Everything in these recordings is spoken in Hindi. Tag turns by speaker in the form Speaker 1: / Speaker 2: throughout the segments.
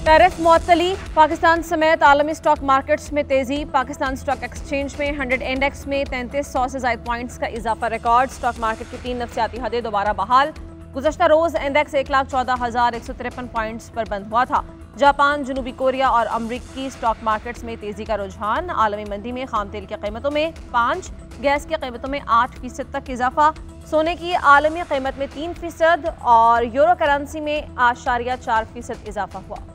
Speaker 1: टैरिफ मुअत्तली, पाकिस्तान समेत आलमी स्टॉक मार्केट्स में तेजी। पाकिस्तान स्टॉक एक्सचेंज में 100 इंडेक्स में 3300 से ज़ायद पॉइंट्स का इजाफा रिकॉर्ड। स्टॉक मार्केट की 3 नफ्सियाती हदें दोबारा बहाल। गुज़श्ता रोज़ इंडेक्स 1,14,153 पॉइंट्स पर बंद हुआ था। जापान, जनूबी कोरिया और अमरीकी स्टॉक मार्केट्स में तेजी का रुझान। आलमी मंदी में खाम तेल की कीमतों में 5, गैस की कीमतों में 8% तक इजाफा। सोने की आलमी कीमत में 3% और यूरो करेंसी में 8.4% इजाफा हुआ।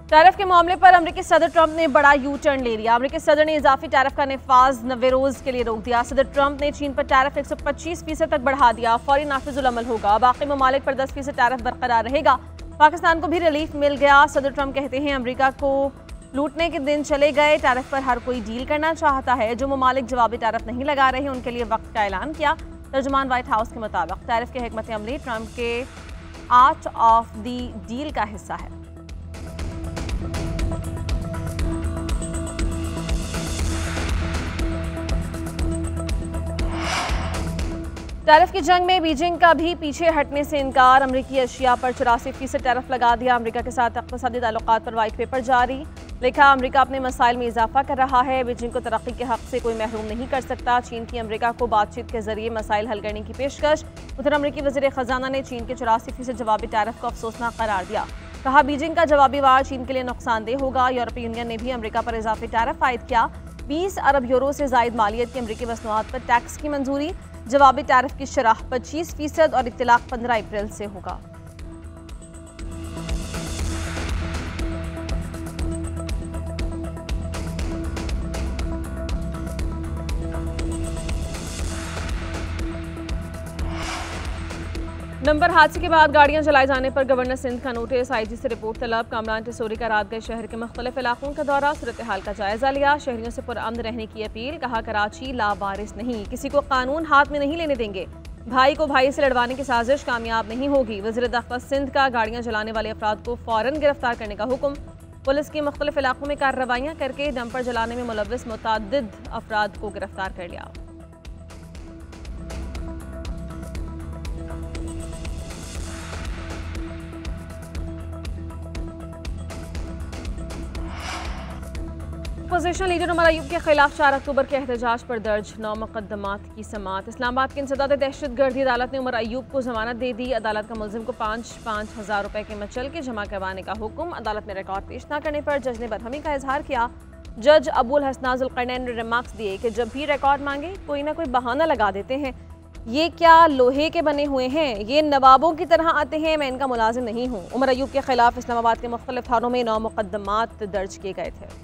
Speaker 1: टैरिफ के मामले पर अमेरिकी सदर ट्रंप ने बड़ा यू टर्न ले लिया। अमेरिकी सदर ने इजाफी टैरिफ का नफाज 90 रोज के लिए रोक दिया। सदर ट्रंप ने चीन पर टैरिफ 125% तक बढ़ा दिया। फौरी नाफिजुल अमल होगा। बाकी ममालिक पर 10% टैरिफ बरकरार रहेगा। पाकिस्तान को भी रिलीफ मिल गया। सदर ट्रंप कहते हैं अमेरिका को लूटने के दिन चले गए। टैरिफ पर हर कोई डील करना चाहता है। जो ममालिक जवाबी टैरिफ नहीं लगा रहे उनके लिए वक्त का ऐलान किया। तर्जुमान व्हाइट हाउस के मुताबिक टैरिफ के हिकमत अमली ट्रंप के आर्ट ऑफ द डील का हिस्सा है। टैरिफ की जंग में बीजिंग का भी पीछे हटने से इनकार। अमरीकी अशिया पर 84% टैरिफ लगा दिया। अमरीका के साथ इक़्तिसादी ताल्लुकात पर वाइट पेपर जारी। लिखा, अमरीका अपने मसाइल में इजाफा कर रहा है। बीजिंग को तरक्की के हक से कोई महरूम नहीं कर सकता। चीन की अमरीका को बातचीत के जरिए मसाइल हल करने की पेशकश। उधर अमरीकी वज़ीर ख़जाना ने चीन के 84% जवाबी टैरिफ को अफसोसनाक करार दिया। कहा, बीजिंग का जवाबी वार चीन के लिए नुकसानदेह होगा। यूरोपीय यूनियन ने भी अमरीका पर इजाफी टैरिफ आयद किया। 20 अरब यूरो से ज़ायद मालियत की अमरीकी मसनूआत पर टैक्स की मंजूरी। जवाबी टैरिफ की शरह 25% और इत्तलाक 15 अप्रैल से होगा। नंबर हादसे के बाद गाड़ियां जलाए जाने पर गवर्नर सिंध का नोटिस। आईजी से रिपोर्ट तलब। कामरान टिसोरी का रात गए शहर के मुख्तलिफ इलाकों का दौरा, सूरत हाल का जायजा लिया। शहरियों से पुरअमन रहने की अपील। कहा, कराची लावारिस नहीं, किसी को कानून हाथ में नहीं लेने देंगे। भाई को भाई से लड़वाने की साजिश कामयाब नहीं होगी। वज़ीर दाखिला सिंध का गाड़ियां जलाने वाले अफराद को फौरन गिरफ्तार करने का हुक्म। पुलिस की मुख्तलिफ इलाकों में कार्रवाइयाँ करके डंपर जलाने में मुलव्विस मुतअद्दिद अफराद को गिरफ्तार कर लिया। अपोजिशन लीडर उमर अयूब के खिलाफ 4 अक्टूबर के एहतजाज पर दर्ज 9 मुकदमात की समाअत। इस्लामाबाद की इंसदाद दहशतगर्दी अदालत ने उमर अयूब को जमानत दे दी। अदालत का मुलजिम को 5-5 हज़ार रुपए के मचल के जमा करवाने का हुक्म। अदालत में रिकॉर्ड पेश न करने पर जज ने बरहमी का इजहार किया। जज अबुल हसना ज़ुल्क़रनैन ने रिमार्क्स दिए कि जब भी रिकॉर्ड मांगे कोई ना कोई बहाना लगा देते हैं। ये क्या लोहे के बने हुए हैं? ये नवाबों की तरह आते हैं। मैं इनका मुलाजिम नहीं हूँ। उमर अयूब के खिलाफ इस्लामाबाद के मुख्तलिफ थानों में 9 मुकदमात दर्ज किए गए थे।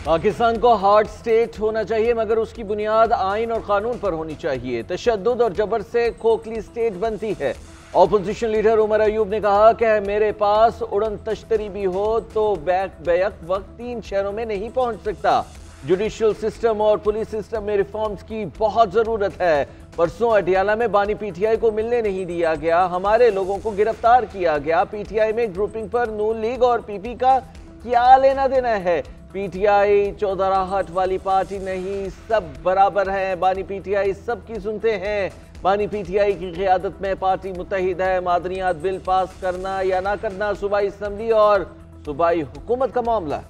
Speaker 2: पाकिस्तान को हार्ड स्टेट होना चाहिए, मगर उसकी बुनियाद आइन और कानून पर होनी चाहिए। तशद्दुद और जबर से खोखली स्टेट बनती है। ऑपोजिशन लीडर उमर अयूब ने कहा कि मेरे पास उड़न तश्तरी भी हो तो बैक वक्त 3 शहरों में नहीं पहुंच सकता। जुडिशल सिस्टम और पुलिस सिस्टम में रिफॉर्म्स की बहुत जरूरत है। परसों अडियाला में बानी पीटीआई को मिलने नहीं दिया गया। हमारे लोगों को गिरफ्तार किया गया। पीटीआई में ग्रुपिंग पर नून लीग और पीपी का क्या लेना देना है? पीटीआई चौधराहट वाली पार्टी नहीं, सब बराबर हैं। बानी पीटीआई सबकी सुनते हैं। बानी पीटीआई की क़ियादत में पार्टी मुत्तहिद है। मादनियात बिल पास करना या ना करना सूबाई असम्बली और सूबाई हुकूमत का मामला।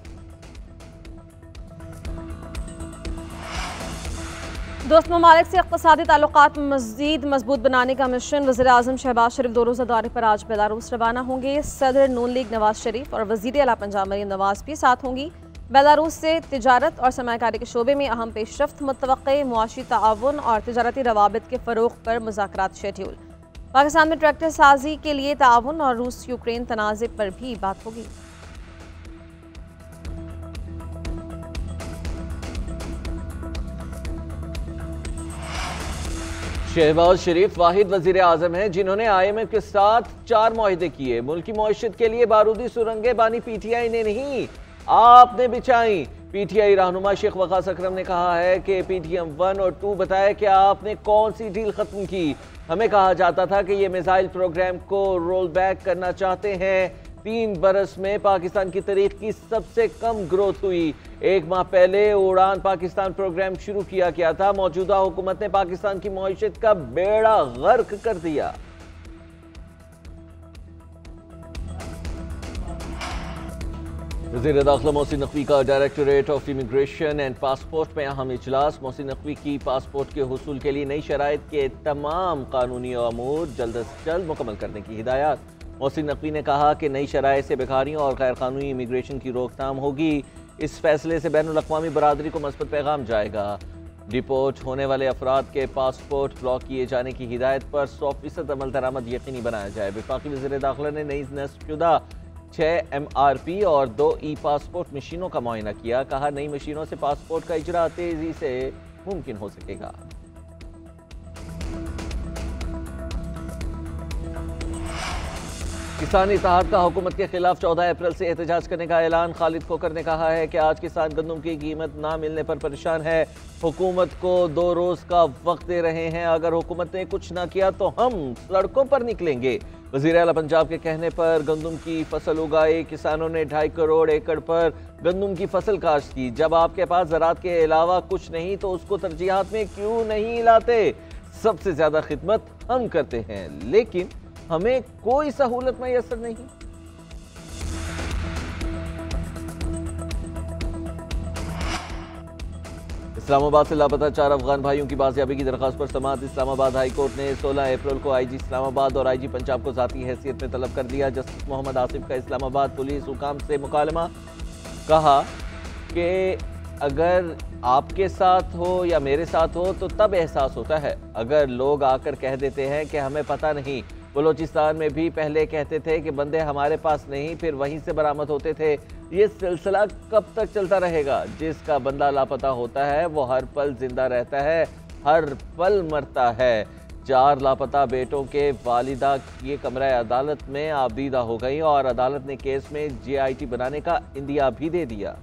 Speaker 1: दोस्त ममालिक से इक़्तिसादी ताल्लुकात मज़ीद मजबूत बनाने का मिशन। वज़ीर आज़म शहबाज शरीफ 2 रोज़ा दौरे पर आज बेलारूस रवाना होंगे। सदर नून लीग नवाज शरीफ और वज़ीर आला पंजाब मरीम नवाज भी साथ होंगी। बेलारूस से तिजारत और सरमायाकारी के शोबे में अहम पेशरफ्त मुतवक्के। मुआशी ताउन और तिजारती रवाबित के फ़रोग़ पर मुज़ाकरात शेड्यूल। पाकिस्तान में ट्रैक्टर साजी के लिए ताउन और रूस यूक्रेन तनाज़े पर भी बात होगी।
Speaker 2: शहबाज शरीफ वाहिद वजीर आजम हैं जिन्होंने IMF के साथ 4 मुआहदे किए। मुल्क की मईशत के लिए बारूदी सुरंगें बानी पीटीआई ने नहीं, आपने बिछाई। पीटीआई रहनुमा शेख वकास अकरम ने कहा है कि PTM 1 और 2 बताया कि आपने कौन सी डील खत्म की। हमें कहा जाता था कि ये मिसाइल प्रोग्राम को रोल बैक करना चाहते हैं। 3 बरस में पाकिस्तान की तारीख की सबसे कम ग्रोथ हुई। 1 माह पहले उड़ान पाकिस्तान प्रोग्राम शुरू किया गया था। मौजूदा हुकूमत ने पाकिस्तान की मईशत का बेड़ा गर्क कर दिया। वज़ीर दाखिला मोहसिन नकवी का directorate of immigration and passport में अहम इजलास। मोहसिन नकवी की पासपोर्ट के हुसूल के लिए नई शराइत के तमाम कानूनी अमूर जल्द से जल्द मुकम्मल करने की हिदायत। मोहसिन नकवी ने कहा कि नई शराइत से बेकारियों और गैर कानूनी इमिग्रेशन की रोकथाम होगी। इस फैसले से बैनुल अक़वामी बरादरी को मस्बत पैगाम जाएगा। डिपोर्ट होने वाले अफराद के पासपोर्ट ब्लॉक किए जाने की हिदायत पर 100% अमल दरामद यकीनी बनाया जाए। वफाकी वज़ीर दाखिला ने नई नस्बशुदा 6 MRP और 2 ई-पासपोर्ट मशीनों का मुआयना किया। कहा नई मशीनों से पासपोर्ट का इजरा तेजी से मुमकिन हो सकेगा। किसान इत्तेहाद का हुकूमत के खिलाफ 14 अप्रैल से एहतजाज करने का ऐलान। खालिद खोकर ने कहा है कि आज किसान गंदम की कीमत ना मिलने पर परेशान है। हुकूमत को 2 रोज का वक्त दे रहे हैं। अगर हुकूमत ने कुछ ना किया तो हम सड़कों पर निकलेंगे। वज़ीर आला पंजाब के कहने पर गंदम की फसल उगाई। किसानों ने 2.5 करोड़ एकड़ पर गंदम की फसल काश्त की। जब आपके पास ज़राअत के अलावा कुछ नहीं तो उसको तरजीहात में क्यों नहीं लाते? सबसे ज्यादा खिदमत हम करते हैं लेकिन हमें कोई सहूलत मैसर नहीं। इस्लामाबाद से लापता 4 अफगान भाइयों की बाजियाबी की दरखास्त पर समाअत। इस्लामाबाद हाई कोर्ट ने 16 अप्रैल को IG इस्लामाबाद और IG पंजाब को ज़ाती हैसियत में तलब कर लिया। जस्टिस मोहम्मद आसिफ का इस्लामाबाद पुलिस हुकाम से मुकालमा। कहा कि अगर आपके साथ हो या मेरे साथ हो तो तब एहसास होता है। अगर लोग आकर कह देते हैं कि हमें पता नहीं। बलोचिस्तान में भी पहले कहते थे कि बंदे हमारे पास नहीं, फिर वहीं से बरामद होते थे। ये सिलसिला कब तक चलता रहेगा? जिसका बंदा लापता होता है वो हर पल जिंदा रहता है, हर पल मरता है। 4 लापता बेटों के वालिदा ये कमरा अदालत में आबदीदा हो गई और अदालत ने केस में JIT बनाने का इंदिया भी दे दिया।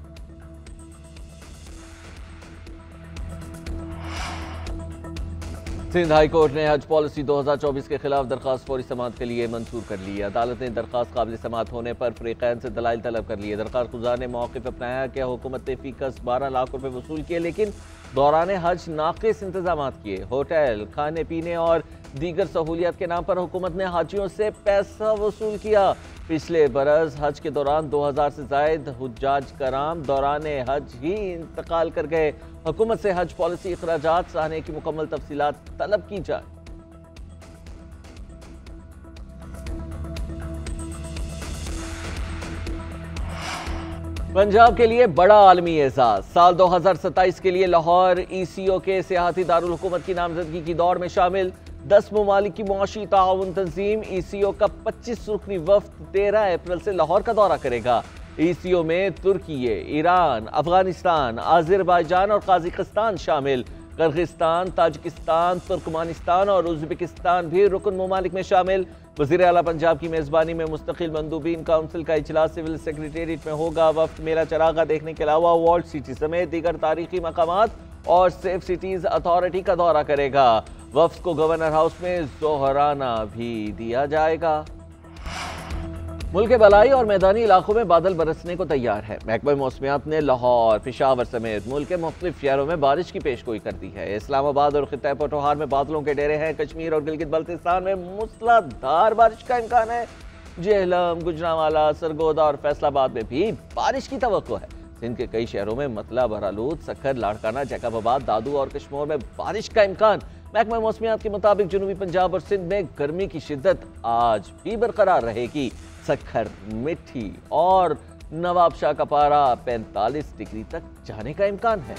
Speaker 2: सिंध हाई कोर्ट ने हज पॉलिसी 2024 के खिलाफ दरखास्त फौरी समाअत के लिए मंजूर कर ली। अदालत ने दरखास्त काबिल समाअत होने पर फरीकैन से दलाइल तलब कर लिए। दरखास्त गुजार ने मौक़िफ़ अपनाया कि हुकूमत ने फीकस 12 लाख रुपए वसूल किए लेकिन दौरान हज नाक़िस इंतजाम किए। होटल, खाने पीने और दीगर सहूलियत के नाम पर हुकूमत ने हाजियों से पैसा वसूल किया। पिछले बरस हज के दौरान 2000 से जायद हुज्जाज कराम दौरान हज ही इंतकाल कर गए। हुकूमत से हज पॉलिसी इखराजात सहने की मुकम्मल तफसीलात तलब की जाए। पंजाब के लिए बड़ा आलमी एजाज। साल 2027 के लिए लाहौर ECO के सियाहती दारुल हुकूमत की नामजदगी की दौड़ में शामिल 10 ममालिक की मुआशी ताउन तंजीम ECO का 25 रुकनी वफ्द 13 अप्रैल से लाहौर का दौरा करेगा। ECO में तुर्की, ईरान, अफगानिस्तान, आज़रबाईजान और कजाकिस्तान शामिल। किर्गिस्तान, ताजिकिस्तान, तुर्कमानिस्तान और उज़्बेकिस्तान भी रुकन ममालिक में शामिल। वज़ीर आला पंजाब की मेज़बानी में मुस्तकिल मंदूबीन काउंसिल का इजलास सिविल सेक्रेटेरिएट में होगा। वफ्द मेला चरागा देखने के अलावा वॉल्ड सिटी समेत दीगर तारीखी मकामात और सेफ सिटीज़ अथॉरिटी का दौरा करेगा। वफ्द को गवर्नर हाउस में जोहराना भी दिया जाएगा। मुल्क के बलाई और मैदानी इलाकों में बादल बरसने को तैयार है। महकमा मौसमियात ने लाहौर, पेशावर समेत मुल्क के मुख्तलिफ शहरों में बारिश की पेशगोई कर दी है। इस्लामाबाद और खित्ता पटोहार में बादलों के डेरे हैं। कश्मीर और गिलगित बल्तिस्तान में मूसलाधार बारिश का इम्कान है। जेहलम, गुजरांवाला, सरगोदा और फैसलाबाद में भी बारिश की तवक्को है। सिंध के कई शहरों में मतला, बहरालूद, सक्खर, लाड़काना, जैकबाबाद, दादू और कश्मोर में बारिश का इम्कान। महकमा मौसमियात के मुताबिक जनूबी पंजाब और सिंध में गर्मी की शिद्दत आज भी बरकरार रहेगी। सक्खर, मिट्टी और नवाबशाह का पारा 45 डिग्री तक जाने का इम्कान है।